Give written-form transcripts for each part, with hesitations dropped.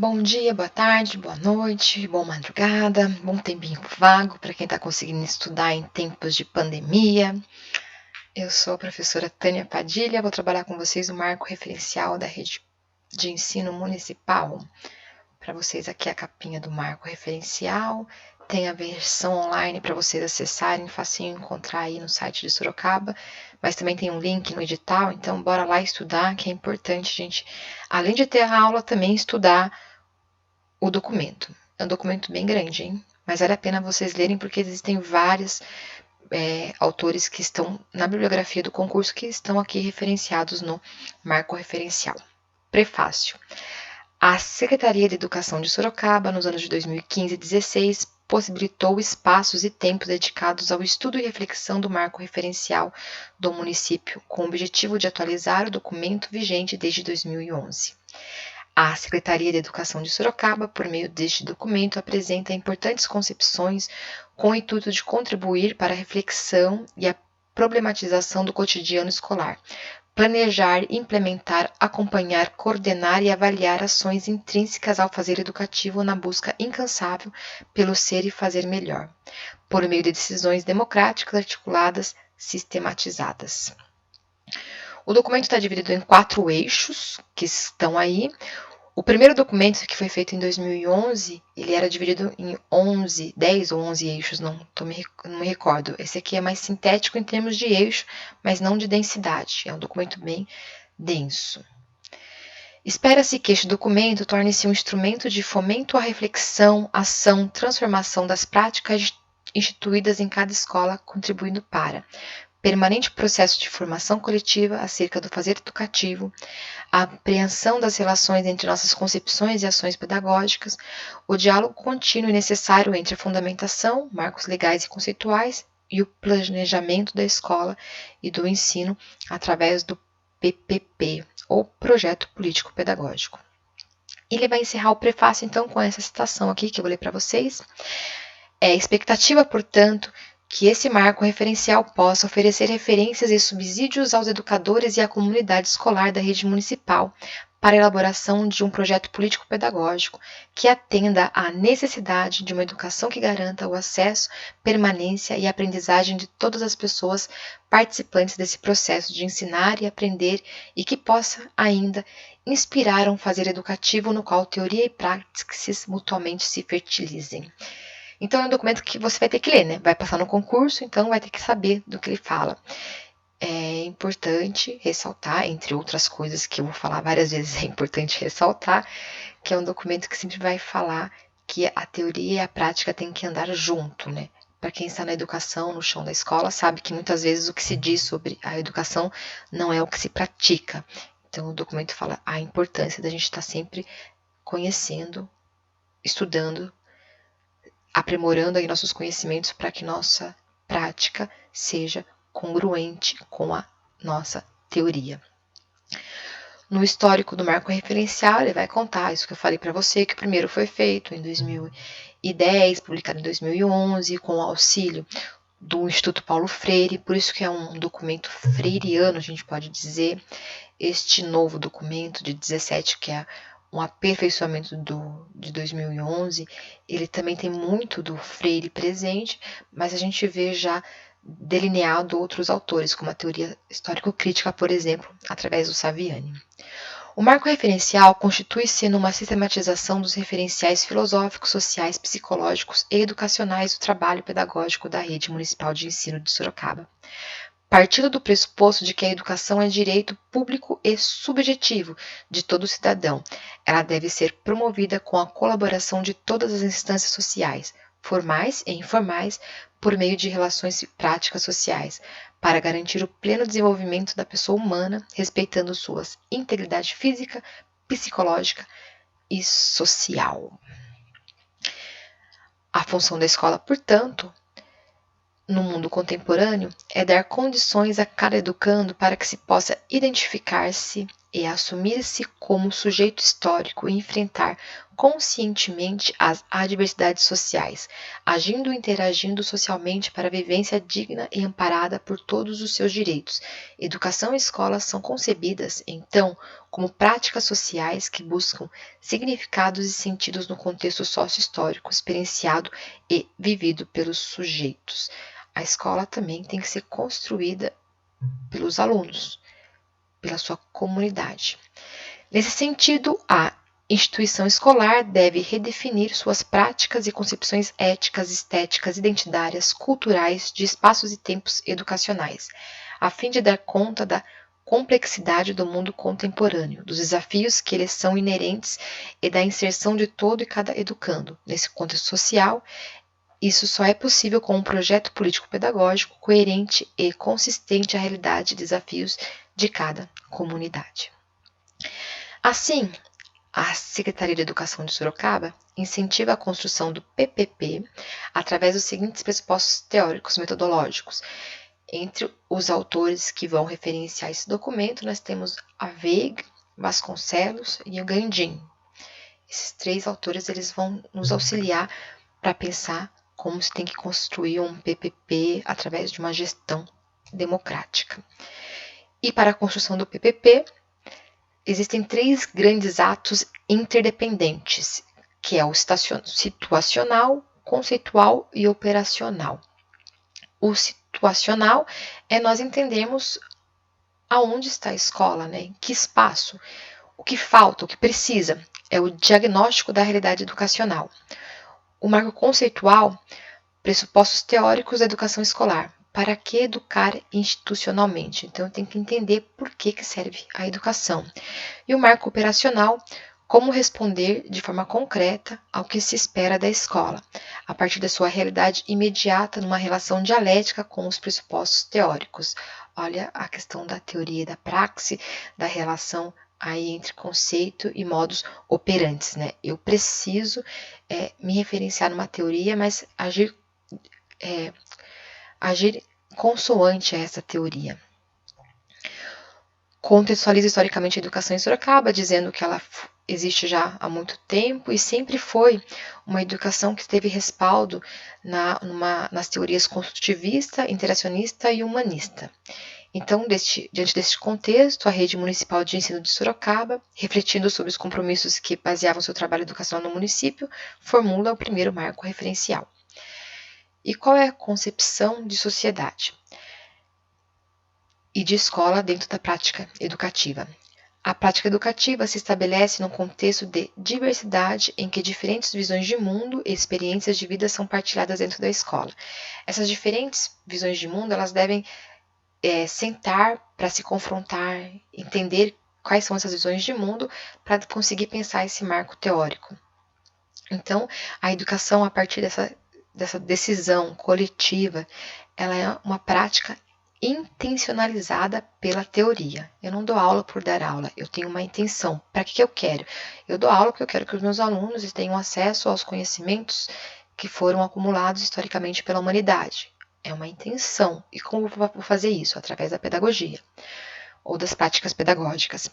Bom dia, boa tarde, boa noite, boa madrugada, bom tempinho vago para quem está conseguindo estudar em tempos de pandemia. Eu sou a professora Tânia Padilha, vou trabalhar com vocês o marco referencial da rede de ensino municipal. Para vocês aqui a capinha do marco referencial, tem a versão online para vocês acessarem, facinho encontrar aí no site de Sorocaba, mas também tem um link no edital, então bora lá estudar, que é importante, gente, além de ter a aula, também estudar o documento. É um documento bem grande, hein? Mas vale a pena vocês lerem porque existem vários autores que estão na bibliografia do concurso que estão aqui referenciados no marco referencial. Prefácio. A Secretaria de Educação de Sorocaba, nos anos de 2015 e 2016, possibilitou espaços e tempos dedicados ao estudo e reflexão do marco referencial do município, com o objetivo de atualizar o documento vigente desde 2011. A Secretaria de Educação de Sorocaba, por meio deste documento, apresenta importantes concepções com o intuito de contribuir para a reflexão e a problematização do cotidiano escolar, planejar, implementar, acompanhar, coordenar e avaliar ações intrínsecas ao fazer educativo na busca incansável pelo ser e fazer melhor, por meio de decisões democráticas articuladas, sistematizadas. O documento está dividido em 4 eixos, que estão aí. O primeiro documento, que foi feito em 2011, ele era dividido em 10 ou 11 eixos, não me recordo. Esse aqui é mais sintético em termos de eixo, mas não de densidade. É um documento bem denso. Espera-se que este documento torne-se um instrumento de fomento à reflexão, ação, transformação das práticas instituídas em cada escola, contribuindo para permanente processo de formação coletiva acerca do fazer educativo, a apreensão das relações entre nossas concepções e ações pedagógicas, o diálogo contínuo e necessário entre a fundamentação, marcos legais e conceituais e o planejamento da escola e do ensino através do PPP, ou Projeto Político Pedagógico. Ele vai encerrar o prefácio, então, com essa citação aqui, que eu vou ler para vocês. É expectativa, portanto, que esse marco referencial possa oferecer referências e subsídios aos educadores e à comunidade escolar da rede municipal para a elaboração de um projeto político-pedagógico que atenda à necessidade de uma educação que garanta o acesso, permanência e aprendizagem de todas as pessoas participantes desse processo de ensinar e aprender e que possa ainda inspirar um fazer educativo no qual teoria e praxis mutuamente se fertilizem. Então, é um documento que você vai ter que ler, né? Vai passar no concurso, então vai ter que saber do que ele fala. É importante ressaltar, entre outras coisas que eu vou falar várias vezes, é importante ressaltar, que é um documento que sempre vai falar que a teoria e a prática têm que andar junto, né? Para quem está na educação, no chão da escola, sabe que muitas vezes o que se diz sobre a educação não é o que se pratica. Então, o documento fala a importância da gente estar sempre conhecendo, estudando, aprimorando aí nossos conhecimentos para que nossa prática seja congruente com a nossa teoria. No histórico do marco referencial, ele vai contar isso que eu falei para você, que o primeiro foi feito em 2010, publicado em 2011, com o auxílio do Instituto Paulo Freire, por isso que é um documento freiriano, a gente pode dizer. Este novo documento de 17, que é um aperfeiçoamento de 2011, ele também tem muito do Freire presente, mas a gente vê já delineado outros autores, como a teoria histórico-crítica, por exemplo, através do Saviani. O marco referencial constitui-se numa sistematização dos referenciais filosóficos, sociais, psicológicos e educacionais do trabalho pedagógico da Rede Municipal de Ensino de Sorocaba, partindo do pressuposto de que a educação é direito público e subjetivo de todo cidadão. Ela deve ser promovida com a colaboração de todas as instâncias sociais, formais e informais, por meio de relações práticas sociais, para garantir o pleno desenvolvimento da pessoa humana, respeitando suas integridade física, psicológica e social. A função da escola, portanto, no mundo contemporâneo, é dar condições a cada educando para que se possa identificar-se é assumir-se como sujeito histórico e enfrentar conscientemente as adversidades sociais, agindo e interagindo socialmente para a vivência digna e amparada por todos os seus direitos. Educação e escola são concebidas, então, como práticas sociais que buscam significados e sentidos no contexto sócio-histórico experienciado e vivido pelos sujeitos. A escola também tem que ser construída pelos alunos, pela sua comunidade. Nesse sentido, a instituição escolar deve redefinir suas práticas e concepções éticas, estéticas, identitárias, culturais, de espaços e tempos educacionais, a fim de dar conta da complexidade do mundo contemporâneo, dos desafios que lhes são inerentes e da inserção de todo e cada educando. Nesse contexto social, isso só é possível com um projeto político-pedagógico coerente e consistente à realidade e desafios de cada comunidade. Assim, a Secretaria de Educação de Sorocaba incentiva a construção do PPP através dos seguintes pressupostos teóricos metodológicos. Entre os autores que vão referenciar esse documento, nós temos a Weig, Vasconcelos e o Gandim. Esses três autores eles vão nos auxiliar para pensar como se tem que construir um PPP através de uma gestão democrática. E para a construção do PPP, existem três grandes atos interdependentes, que é o situacional, conceitual e operacional. O situacional é nós entendermos aonde está a escola, né? Em que espaço, o que falta, o que precisa. É o diagnóstico da realidade educacional. O marco conceitual, pressupostos teóricos da educação escolar. Para que educar institucionalmente? Então, eu tenho que entender por que serve a educação. E o marco operacional, como responder de forma concreta ao que se espera da escola, a partir da sua realidade imediata numa relação dialética com os pressupostos teóricos. Olha a questão da teoria e da praxe, da relação aí entre conceito e modus operantes, né? Eu preciso me referenciar numa teoria, mas agir consoante a essa teoria. Contextualiza historicamente a educação em Sorocaba, dizendo que ela existe já há muito tempo e sempre foi uma educação que teve respaldo nas teorias construtivista, interacionista e humanista. Então, diante deste contexto, a Rede Municipal de Ensino de Sorocaba, refletindo sobre os compromissos que baseavam seu trabalho educacional no município, formula o primeiro marco referencial. E qual é a concepção de sociedade e de escola dentro da prática educativa? A prática educativa se estabelece num contexto de diversidade em que diferentes visões de mundo e experiências de vida são partilhadas dentro da escola. Essas diferentes visões de mundo, elas devem sentar para se confrontar, entender quais são essas visões de mundo para conseguir pensar esse marco teórico. Então, a educação a partir dessa decisão coletiva, ela é uma prática intencionalizada pela teoria. Eu não dou aula por dar aula, eu tenho uma intenção. Para que eu quero? Eu dou aula porque eu quero que os meus alunos tenham acesso aos conhecimentos que foram acumulados historicamente pela humanidade. É uma intenção. E como eu vou fazer isso? Através da pedagogia ou das práticas pedagógicas.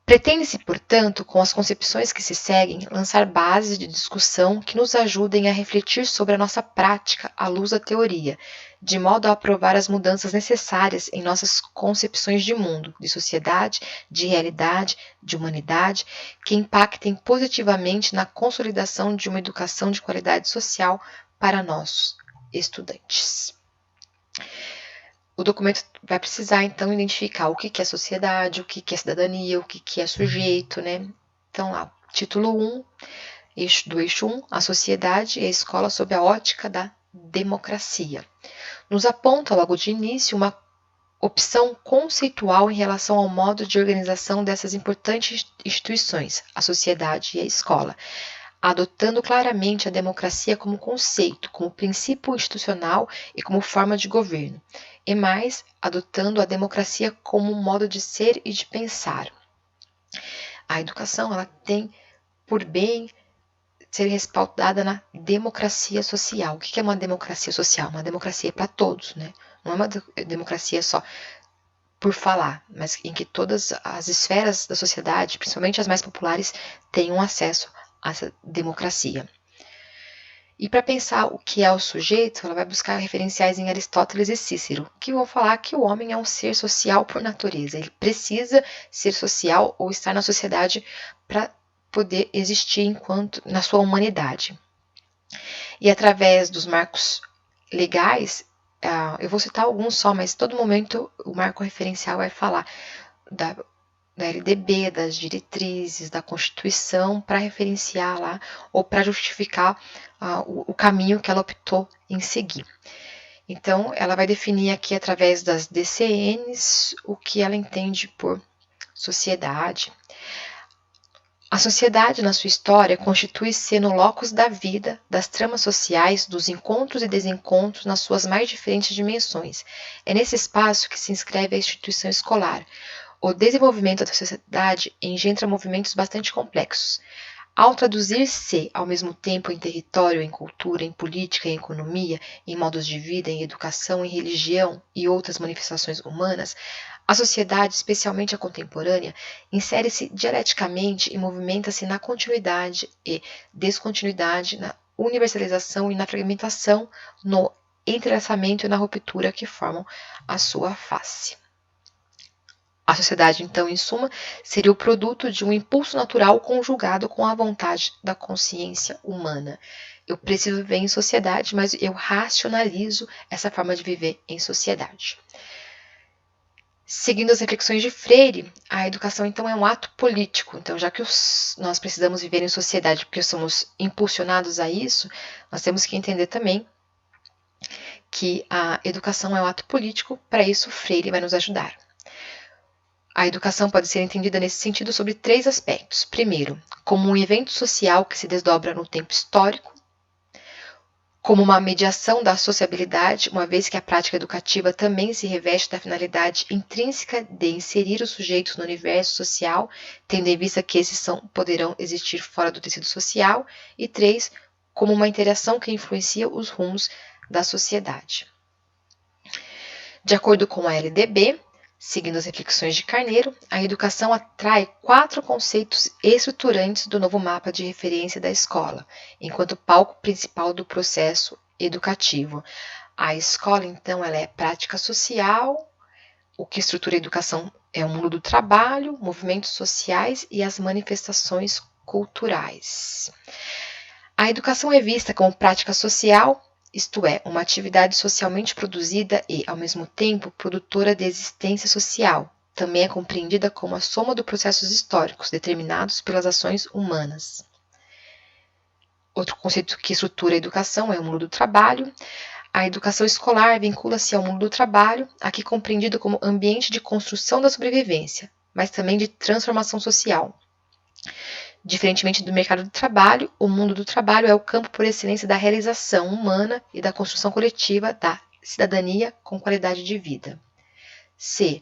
Pretende-se, portanto, com as concepções que se seguem, lançar bases de discussão que nos ajudem a refletir sobre a nossa prática à luz da teoria, de modo a aprovar as mudanças necessárias em nossas concepções de mundo, de sociedade, de realidade, de humanidade, que impactem positivamente na consolidação de uma educação de qualidade social para nossos estudantes. O documento vai precisar, então, identificar o que é sociedade, o que é cidadania, o que é sujeito, né? Então, lá, título 1, do eixo 1, a sociedade e a escola sob a ótica da democracia. Nos aponta, logo de início, uma opção conceitual em relação ao modo de organização dessas importantes instituições, a sociedade e a escola, adotando claramente a democracia como conceito, como princípio institucional e como forma de governo, e mais, adotando a democracia como um modo de ser e de pensar. A educação ela tem por bem ser respaldada na democracia social. O que é uma democracia social? Uma democracia para todos, né? Não é uma democracia só por falar, mas em que todas as esferas da sociedade, principalmente as mais populares, tenham acesso a essa democracia. E para pensar o que é o sujeito, ela vai buscar referenciais em Aristóteles e Cícero, que vão falar que o homem é um ser social por natureza. Ele precisa ser social ou estar na sociedade para poder existir enquanto na sua humanidade. E através dos marcos legais, eu vou citar alguns só, mas todo momento o marco referencial vai falar da LDB, das diretrizes, da Constituição, para referenciar lá ou para justificar o caminho que ela optou em seguir. Então, ela vai definir aqui através das DCNs o que ela entende por sociedade. A sociedade, na sua história, constitui-se no locus da vida, das tramas sociais, dos encontros e desencontros nas suas mais diferentes dimensões. É nesse espaço que se inscreve a instituição escolar. O desenvolvimento da sociedade engendra movimentos bastante complexos. Ao traduzir-se ao mesmo tempo em território, em cultura, em política, em economia, em modos de vida, em educação, em religião e outras manifestações humanas, a sociedade, especialmente a contemporânea, insere-se dialeticamente e movimenta-se na continuidade e descontinuidade, na universalização e na fragmentação, no entrelaçamento e na ruptura que formam a sua face. A sociedade, então, em suma, seria o produto de um impulso natural conjugado com a vontade da consciência humana. Eu preciso viver em sociedade, mas eu racionalizo essa forma de viver em sociedade. Seguindo as reflexões de Freire, a educação, então, é um ato político. Então, já que nós precisamos viver em sociedade porque somos impulsionados a isso, nós temos que entender também que a educação é um ato político. Para isso, Freire vai nos ajudar. A educação pode ser entendida nesse sentido sobre 3 aspectos. Primeiro, como um evento social que se desdobra no tempo histórico, como uma mediação da sociabilidade, uma vez que a prática educativa também se reveste da finalidade intrínseca de inserir os sujeitos no universo social, tendo em vista que esses poderão existir fora do tecido social. E 3, como uma interação que influencia os rumos da sociedade. De acordo com a LDB, seguindo as reflexões de Carneiro, a educação atrai 4 conceitos estruturantes do novo mapa de referência da escola, enquanto palco principal do processo educativo. A escola, então, ela é prática social, o que estrutura a educação é o mundo do trabalho, movimentos sociais e as manifestações culturais. A educação é vista como prática social, isto é, uma atividade socialmente produzida e, ao mesmo tempo, produtora de existência social. Também é compreendida como a soma de processos históricos determinados pelas ações humanas. Outro conceito que estrutura a educação é o mundo do trabalho. A educação escolar vincula-se ao mundo do trabalho, aqui compreendido como ambiente de construção da sobrevivência, mas também de transformação social. Diferentemente do mercado do trabalho, o mundo do trabalho é o campo por excelência da realização humana e da construção coletiva da cidadania com qualidade de vida. C.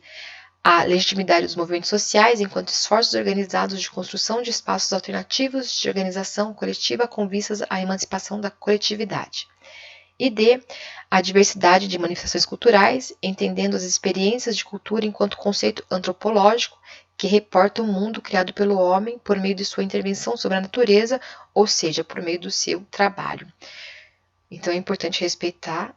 A legitimidade dos movimentos sociais enquanto esforços organizados de construção de espaços alternativos de organização coletiva com vistas à emancipação da coletividade. E D. A diversidade de manifestações culturais, entendendo as experiências de cultura enquanto conceito antropológico que reporta o mundo criado pelo homem por meio de sua intervenção sobre a natureza, ou seja, por meio do seu trabalho. Então é importante respeitar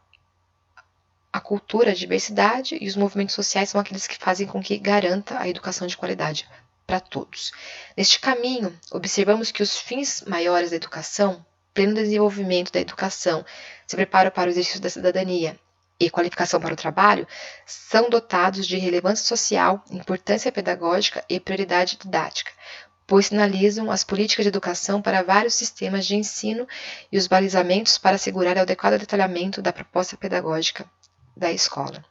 a cultura, a diversidade, e os movimentos sociais são aqueles que fazem com que garanta a educação de qualidade para todos. Neste caminho, observamos que os fins maiores da educação, pleno desenvolvimento da educação, se preparo para o exercício da cidadania e qualificação para o trabalho, são dotados de relevância social, importância pedagógica e prioridade didática, pois sinalizam as políticas de educação para vários sistemas de ensino e os balizamentos para assegurar o adequado detalhamento da proposta pedagógica da escola.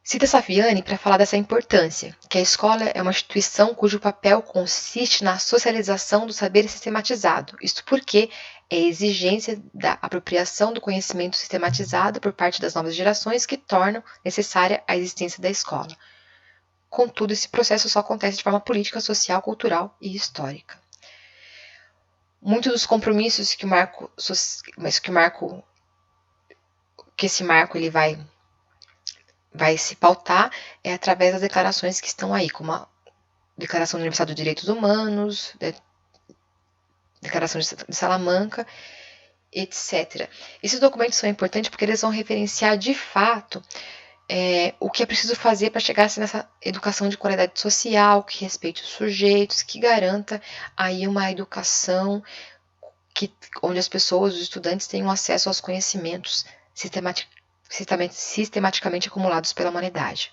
Cita Saviani para falar dessa importância, que a escola é uma instituição cujo papel consiste na socialização do saber sistematizado, isto porque é a exigência da apropriação do conhecimento sistematizado por parte das novas gerações que tornam necessária a existência da escola. Contudo, esse processo só acontece de forma política, social, cultural e histórica. Muitos dos compromissos que esse marco ele vai vai se pautar é através das declarações que estão aí, como a Declaração Universal dos Direitos Humanos, Declaração de Salamanca, etc. Esses documentos são importantes porque eles vão referenciar de fato o que é preciso fazer para chegar nessa educação de qualidade social, que respeite os sujeitos, que garanta aí uma educação onde as pessoas, os estudantes, tenham acesso aos conhecimentos sistematicamente acumulados pela humanidade.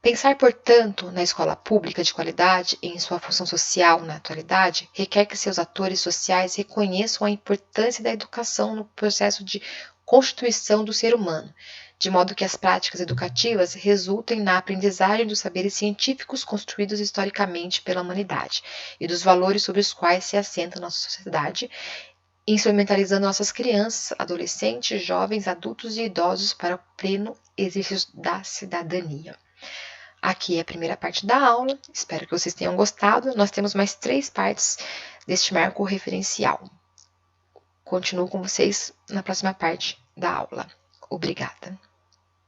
Pensar, portanto, na escola pública de qualidade e em sua função social na atualidade requer que seus atores sociais reconheçam a importância da educação no processo de constituição do ser humano, de modo que as práticas educativas resultem na aprendizagem dos saberes científicos construídos historicamente pela humanidade e dos valores sobre os quais se assenta nossa sociedade, instrumentalizando nossas crianças, adolescentes, jovens, adultos e idosos para o pleno exercício da cidadania. Aqui é a primeira parte da aula, espero que vocês tenham gostado. Nós temos mais 3 partes deste marco referencial. Continuo com vocês na próxima parte da aula. Obrigada.